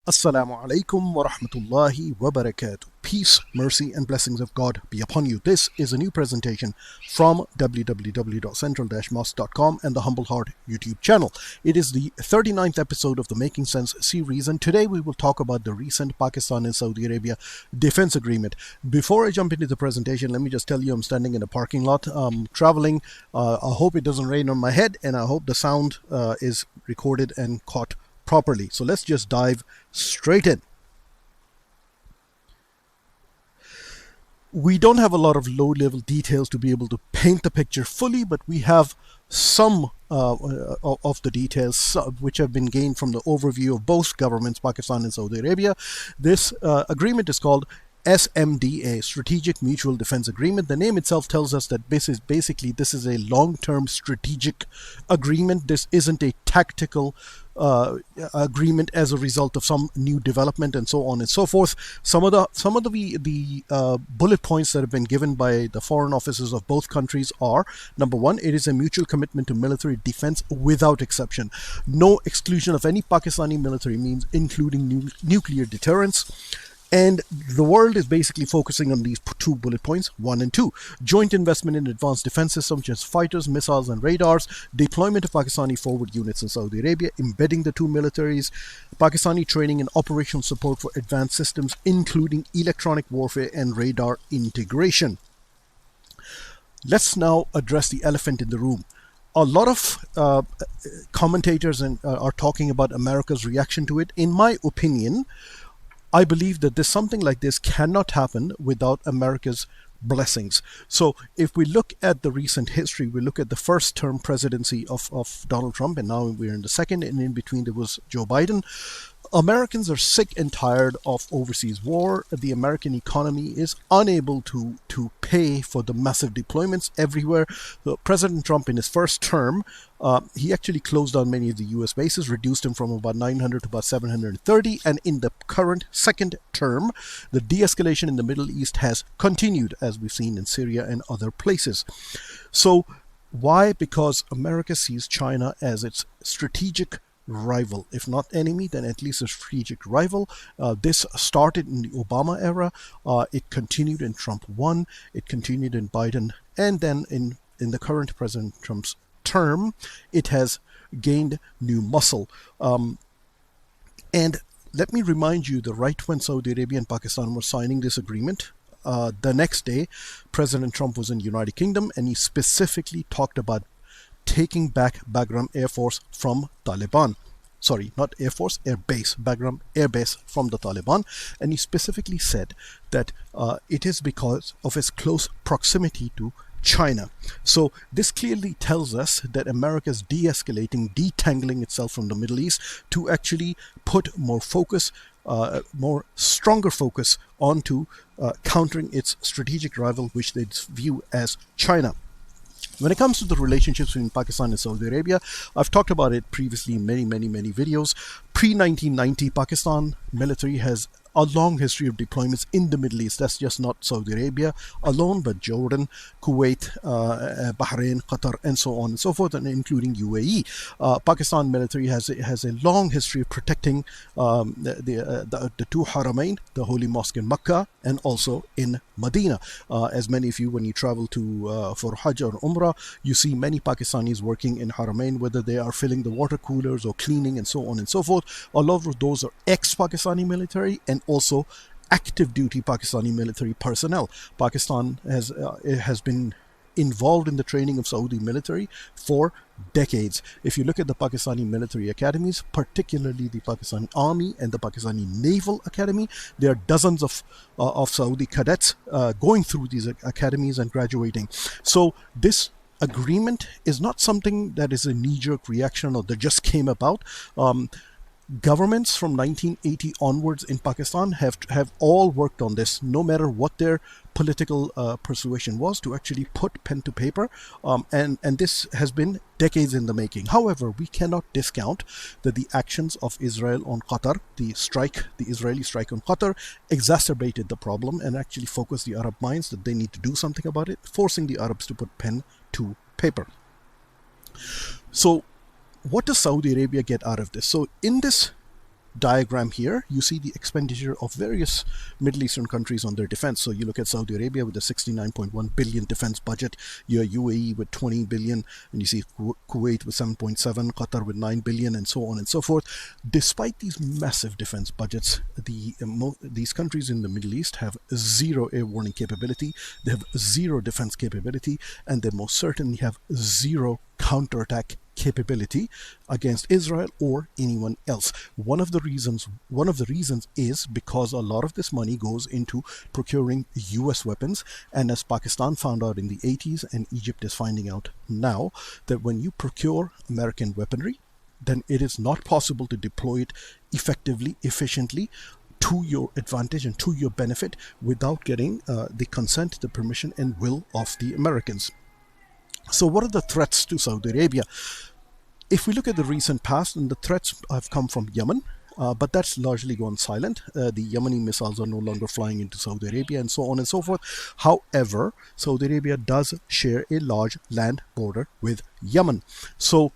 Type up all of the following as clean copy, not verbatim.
Assalamu alaikum wa rahmatullahi wa barakatuh. Peace, mercy, and blessings of God be upon you. This is a new presentation from www.central-mosque.com and the Humble Heart YouTube channel. It is the 39th episode of the Making Sense series, and today we will talk about the recent Pakistan and Saudi Arabia defense agreement. Before I jump into the presentation, let me just tell you I'm standing in a parking lot. Traveling. I hope it doesn't rain on my head, and I hope the sound is recorded and caught properly. So let's just dive straight in. We don't have a lot of low-level details to be able to paint the picture fully, but we have some of the details which have been gained from the overview of both governments, Pakistan and Saudi Arabia. This agreement is called SMDA, Strategic Mutual Defense Agreement. The name itself tells us that this is a long-term strategic agreement. This isn't a tactical agreement as a result of some new development and so on and so forth. Some of the bullet points that have been given by the foreign officers of both countries are: number one, it is a mutual commitment to military defense without exception. No exclusion of any Pakistani military means, including nuclear deterrence. And the world is basically focusing on these two bullet points, 1 and 2. Joint investment in advanced defense systems, such as fighters, missiles, and radars. Deployment of Pakistani forward units in Saudi Arabia, embedding the two militaries. Pakistani training and operational support for advanced systems, including electronic warfare and radar integration. Let's now address the elephant in the room. A lot of commentators are talking about America's reaction to it. In my opinion, I believe that something like this cannot happen without America's blessings. So if we look at the recent history, we look at the first term presidency of Donald Trump, and now we're in the second, and in between there was Joe Biden. Americans are sick and tired of overseas war. The American economy is unable to pay for the massive deployments everywhere. President Trump, in his first term, he actually closed down many of the US bases, reduced them from about 900 to about 730. And in the current second term, the de-escalation in the Middle East has continued, as we've seen in Syria and other places. So why? Because America sees China as its strategic rival, if not enemy, then at least a strategic rival. This started in the Obama era. It continued in Trump 1. It continued in Biden, and then in the current President Trump's term, it has gained new muscle. And let me remind you, right when Saudi Arabia and Pakistan were signing this agreement, the next day, President Trump was in the United Kingdom, and he specifically talked about taking back Bagram Air Force from Taliban. Sorry, not Air Force, Air Base, Bagram Air Base from the Taliban. And he specifically said that it is because of its close proximity to China. So this clearly tells us that America is de-escalating, detangling itself from the Middle East to actually put more focus, stronger focus onto countering its strategic rival, which they view as China. When it comes to the relationships between Pakistan and Saudi Arabia, I've talked about it previously in many videos. Pre-1990, Pakistan military has a long history of deployments in the Middle East. That's just not Saudi Arabia alone, but Jordan, Kuwait, Bahrain, Qatar, and so on and so forth, and including UAE. Pakistan military has a long history of protecting the two Haramain, the Holy Mosque in Mecca, and also in Medina. As many of you, when you travel to for Hajj or Umrah, you see many Pakistanis working in Haramain, whether they are filling the water coolers or cleaning and so on and so forth. A lot of those are ex-Pakistani military and also active duty Pakistani military personnel. Pakistan has been involved in the training of Saudi military for decades. If you look at the Pakistani military academies, particularly the Pakistani Army and the Pakistani Naval Academy, there are dozens of Saudi cadets going through these academies and graduating. So this agreement is not something that is a knee-jerk reaction or that just came about. Governments from 1980 onwards in Pakistan have all worked on this, no matter what their political persuasion was, to actually put pen to paper, and this has been decades in the making. However, we cannot discount that the actions of Israel on Qatar, the Israeli strike on Qatar, exacerbated the problem and actually focused the Arab minds that they need to do something about it, forcing the Arabs to put pen to paper. So what does Saudi Arabia get out of this? So in this diagram here, you see the expenditure of various Middle Eastern countries on their defense. So you look at Saudi Arabia with a 69.1 billion defense budget, you have UAE with 20 billion, and you see Kuwait with 7.7, Qatar with 9 billion, and so on and so forth. Despite these massive defense budgets, these countries in the Middle East have zero air warning capability, they have zero defense capability, and they most certainly have zero counterattack capability against Israel or anyone else. One of the reasons is because a lot of this money goes into procuring US weapons, and as Pakistan found out in the 80s and Egypt is finding out now, that when you procure American weaponry, then it is not possible to deploy it effectively, efficiently, to your advantage and to your benefit without getting the consent, the permission and will of the Americans. So what are the threats to Saudi Arabia? If we look at the recent past, and the threats have come from Yemen, but that's largely gone silent. The Yemeni missiles are no longer flying into Saudi Arabia and so on and so forth. However, Saudi Arabia does share a large land border with Yemen. So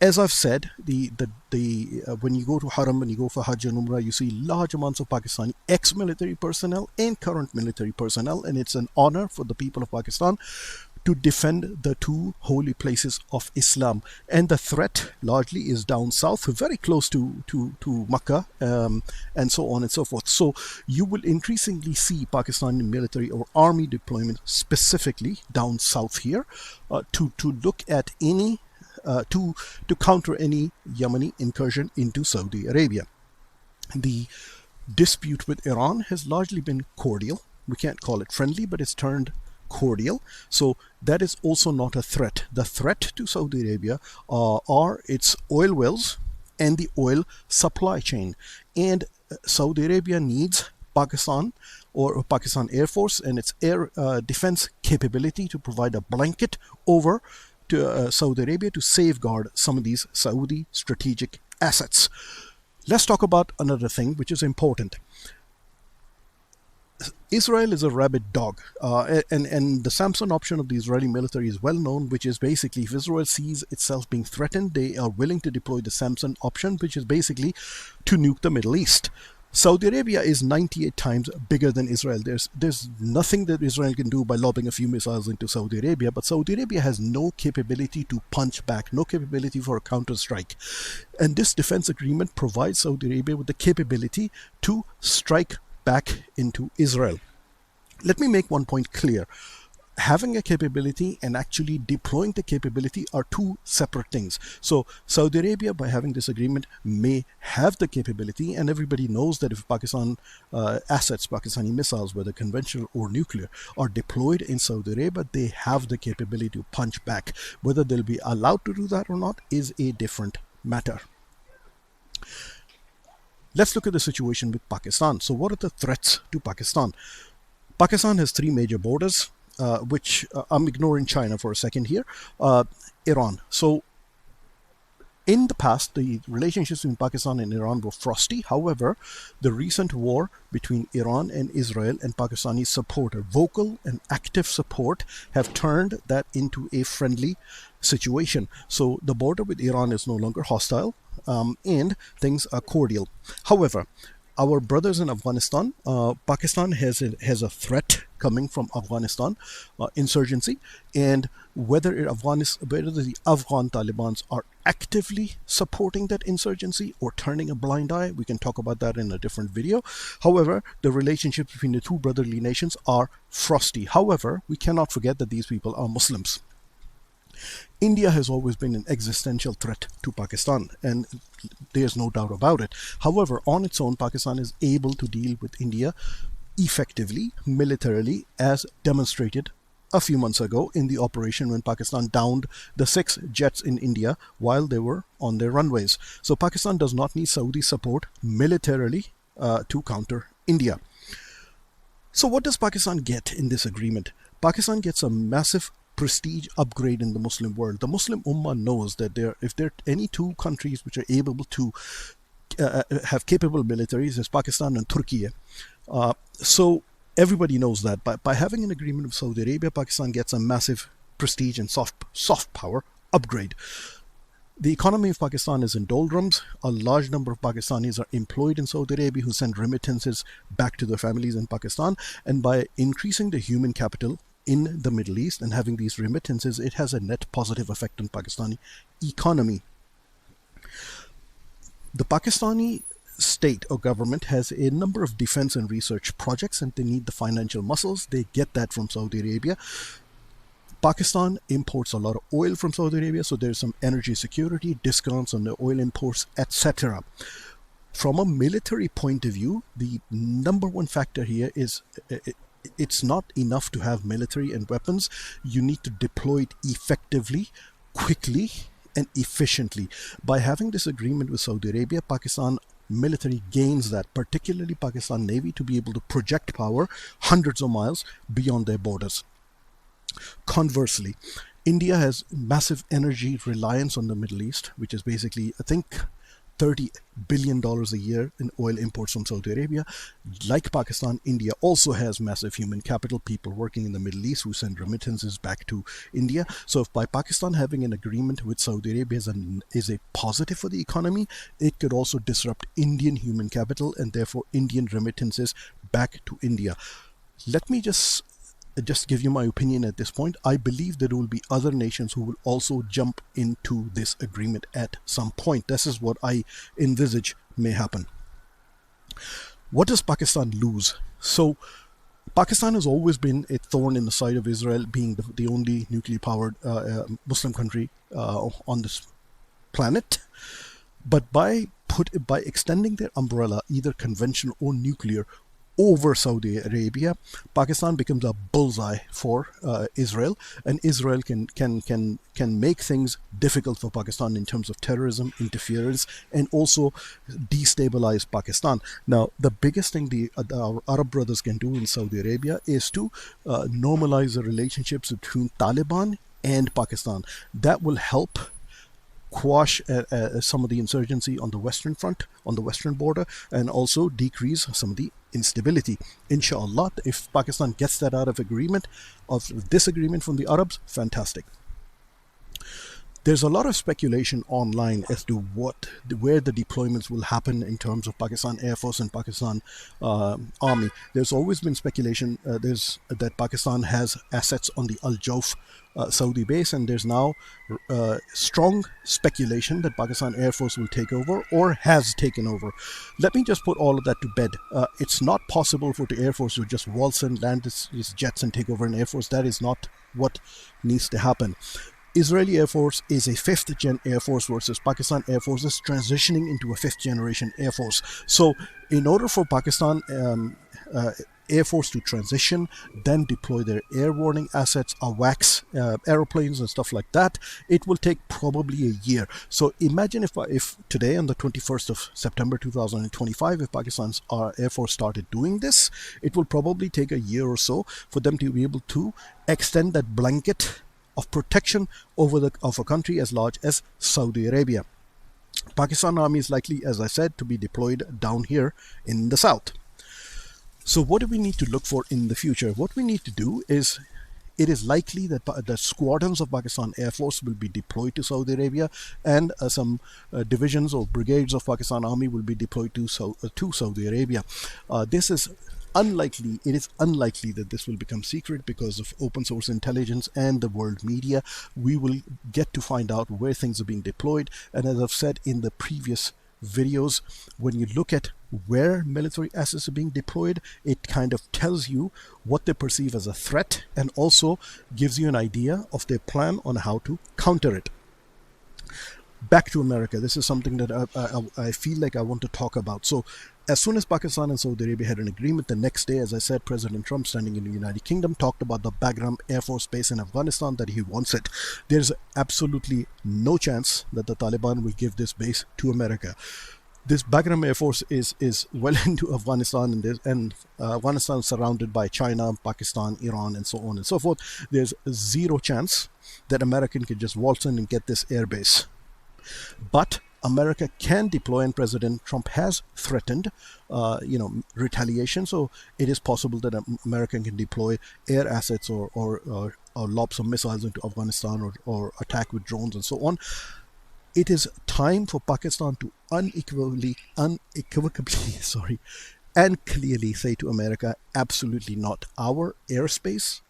as I've said, when you go to Haram, when you go for Hajj and Umrah, you see large amounts of Pakistani ex-military personnel and current military personnel, and it's an honor for the people of Pakistan to defend the two holy places of Islam. And the threat largely is down south, very close to Makkah, and so on and so forth. So you will increasingly see Pakistani military or army deployment specifically down south here to look at any to counter any Yemeni incursion into Saudi Arabia. The dispute with Iran has largely been cordial. We can't call it friendly, but it's turned cordial. So that is also not a threat. The threat to Saudi Arabia are its oil wells and the oil supply chain. And Saudi Arabia needs Pakistan or Pakistan Air Force and its air defense capability to provide a blanket over to Saudi Arabia to safeguard some of these Saudi strategic assets. Let's talk about another thing which is important. Israel is a rabid dog, and the Samson option of the Israeli military is well known, which is basically if Israel sees itself being threatened, they are willing to deploy the Samson option, which is basically to nuke the Middle East. Saudi Arabia is 98 times bigger than Israel. There's nothing that Israel can do by lobbing a few missiles into Saudi Arabia, but Saudi Arabia has no capability to punch back, no capability for a counter-strike. And this defense agreement provides Saudi Arabia with the capability to strike back into Israel. Let me make one point clear. Having a capability and actually deploying the capability are two separate things. So Saudi Arabia, by having this agreement, may have the capability, and everybody knows that if Pakistan assets, Pakistani missiles, whether conventional or nuclear, are deployed in Saudi Arabia, they have the capability to punch back. Whether they'll be allowed to do that or not is a different matter. Let's look at the situation with Pakistan. So what are the threats to Pakistan? Pakistan has three major borders, which I'm ignoring China for a second here. Iran. So in the past, the relationships between Pakistan and Iran were frosty. However, the recent war between Iran and Israel and Pakistani support, vocal and active support, have turned that into a friendly situation. So the border with Iran is no longer hostile, and things are cordial. However, our brothers in Afghanistan, Pakistan has a threat coming from Afghanistan insurgency, and whether the Afghan Taliban are actively supporting that insurgency or turning a blind eye, we can talk about that in a different video. However, the relationships between the two brotherly nations are frosty. However, we cannot forget that these people are Muslims. India has always been an existential threat to Pakistan, and there's no doubt about it. However, on its own, Pakistan is able to deal with India effectively, militarily, as demonstrated a few months ago in the operation when Pakistan downed the 6 jets in India while they were on their runways. So Pakistan does not need Saudi support militarily to counter India. So what does Pakistan get in this agreement? Pakistan gets a massive prestige upgrade in the Muslim world. The Muslim Ummah knows that if there are any two countries which are able to have capable militaries, it's Pakistan and Turkey. So everybody knows that. By having an agreement with Saudi Arabia, Pakistan gets a massive prestige and soft power upgrade. The economy of Pakistan is in doldrums. A large number of Pakistanis are employed in Saudi Arabia who send remittances back to their families in Pakistan. And by increasing the human capital in the Middle East and having these remittances, it has a net positive effect on Pakistani economy. The Pakistani state or government has a number of defense and research projects, and they need the financial muscles. They get that from Saudi Arabia. Pakistan imports a lot of oil from Saudi Arabia, so there's some energy security, discounts on the oil imports, etc. From a military point of view, the number one factor here is it's not enough to have military and weapons. You need to deploy it effectively, quickly, and efficiently. By having this agreement with Saudi Arabia, Pakistan military gains that, particularly Pakistan Navy, to be able to project power hundreds of miles beyond their borders. Conversely, India has massive energy reliance on the Middle East, which is basically, I think, $30 billion a year in oil imports from Saudi Arabia. Like Pakistan, India also has massive human capital, people working in the Middle East who send remittances back to India. So if by Pakistan having an agreement with Saudi Arabia is a positive for the economy, it could also disrupt Indian human capital and therefore Indian remittances back to India. Let me just give you my opinion at this point. I believe there will be other nations who will also jump into this agreement at some point. This is what I envisage may happen. What does Pakistan lose? So Pakistan has always been a thorn in the side of Israel, being the only nuclear powered Muslim country on this planet. But by extending their umbrella, either conventional or nuclear, over Saudi Arabia, Pakistan becomes a bullseye for Israel, and Israel can make things difficult for Pakistan in terms of terrorism, interference, and also destabilize Pakistan. Now, the biggest thing our Arab brothers can do in Saudi Arabia is to normalize the relationships between Taliban and Pakistan. That will help quash some of the insurgency on the western front, on the western border, and also decrease some of the instability. Inshallah, if Pakistan gets that out of this agreement from the Arabs, fantastic. There's a lot of speculation online as to where the deployments will happen in terms of Pakistan Air Force and Pakistan Army. There's always been speculation that Pakistan has assets on the Al Jauf Saudi base, and there's now strong speculation that Pakistan Air Force will take over or has taken over. Let me just put all of that to bed. It's not possible for the Air Force to just waltz in, land its jets and take over an Air Force. That is not what needs to happen. Israeli Air Force is a 5th gen Air Force versus Pakistan Air Force is transitioning into a 5th generation Air Force. So in order for Pakistan Air Force to transition, then deploy their air warning assets, AWACS aeroplanes and stuff like that, it will take probably a year. So imagine if today on the 21st of September 2025, if Pakistan's Air Force started doing this, it will probably take a year or so for them to be able to extend that blanket of protection of a country as large as Saudi Arabia. Pakistan Army is likely, as I said, to be deployed down here in the south. So what do we need to look for in the future? What we need to do is, it is likely that the squadrons of Pakistan Air Force will be deployed to Saudi Arabia, and some divisions or brigades of Pakistan Army will be deployed to Saudi Arabia. This is unlikely. It is unlikely that this will become secret because of open source intelligence and the world media. We will get to find out where things are being deployed, and as I've said in the previous videos, when you look at where military assets are being deployed, it kind of tells you what they perceive as a threat and also gives you an idea of their plan on how to counter it. Back to America. This is something that I feel like I want to talk about. So as soon as Pakistan and Saudi Arabia had an agreement, the next day, as I said, President Trump, standing in the United Kingdom, talked about the Bagram Air Force Base in Afghanistan, that he wants it. There's absolutely no chance that the Taliban will give this base to America. This Bagram Air Force is well into Afghanistan, and Afghanistan is surrounded by China, Pakistan, Iran, and so on and so forth. There's zero chance that American can just waltz in and get this air base. But America can deploy, and President Trump has threatened retaliation. So it is possible that America can deploy air assets or lob some missiles into Afghanistan or attack with drones and so on. It is time for Pakistan to unequivocally, sorry, and clearly say to America, absolutely not. Our airspace,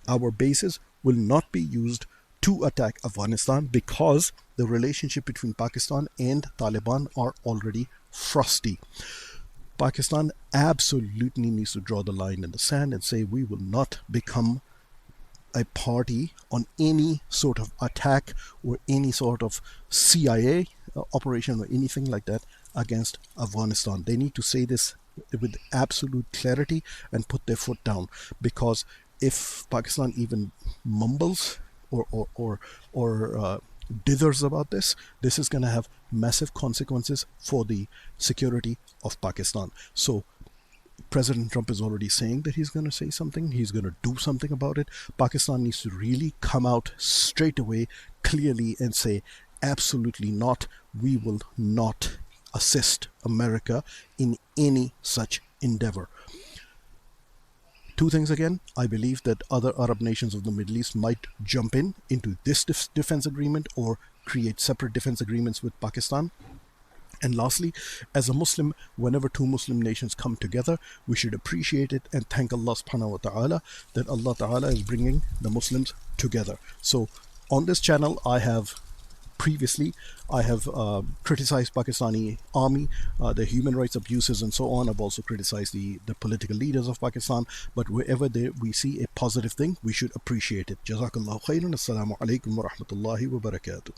our bases will not be used to attack Afghanistan because the relationship between Pakistan and Taliban are already frosty. Pakistan absolutely needs to draw the line in the sand and say we will not become a party on any sort of attack or any sort of CIA operation or anything like that against Afghanistan. They need to say this with absolute clarity and put their foot down, because if Pakistan even mumbles or dithers about this, this is going to have massive consequences for the security of Pakistan. So President Trump is already saying that he's going to say something, he's going to do something about it. Pakistan needs to really come out straight away, clearly, and say, absolutely not, we will not assist America in any such endeavor. Two things again. I believe that other Arab nations of the Middle East might jump into this defense agreement or create separate defense agreements with Pakistan. And lastly, as a Muslim, whenever two Muslim nations come together, we should appreciate it and thank Allah subhanahu wa ta'ala that Allah ta'ala is bringing the Muslims together. So on this channel, I have criticized Pakistani army, the human rights abuses and so on. I've also criticized the political leaders of Pakistan. But wherever we see a positive thing, we should appreciate it. Jazakallahu khairan. Assalamu alaikum wa rahmatullahi wa barakatuh.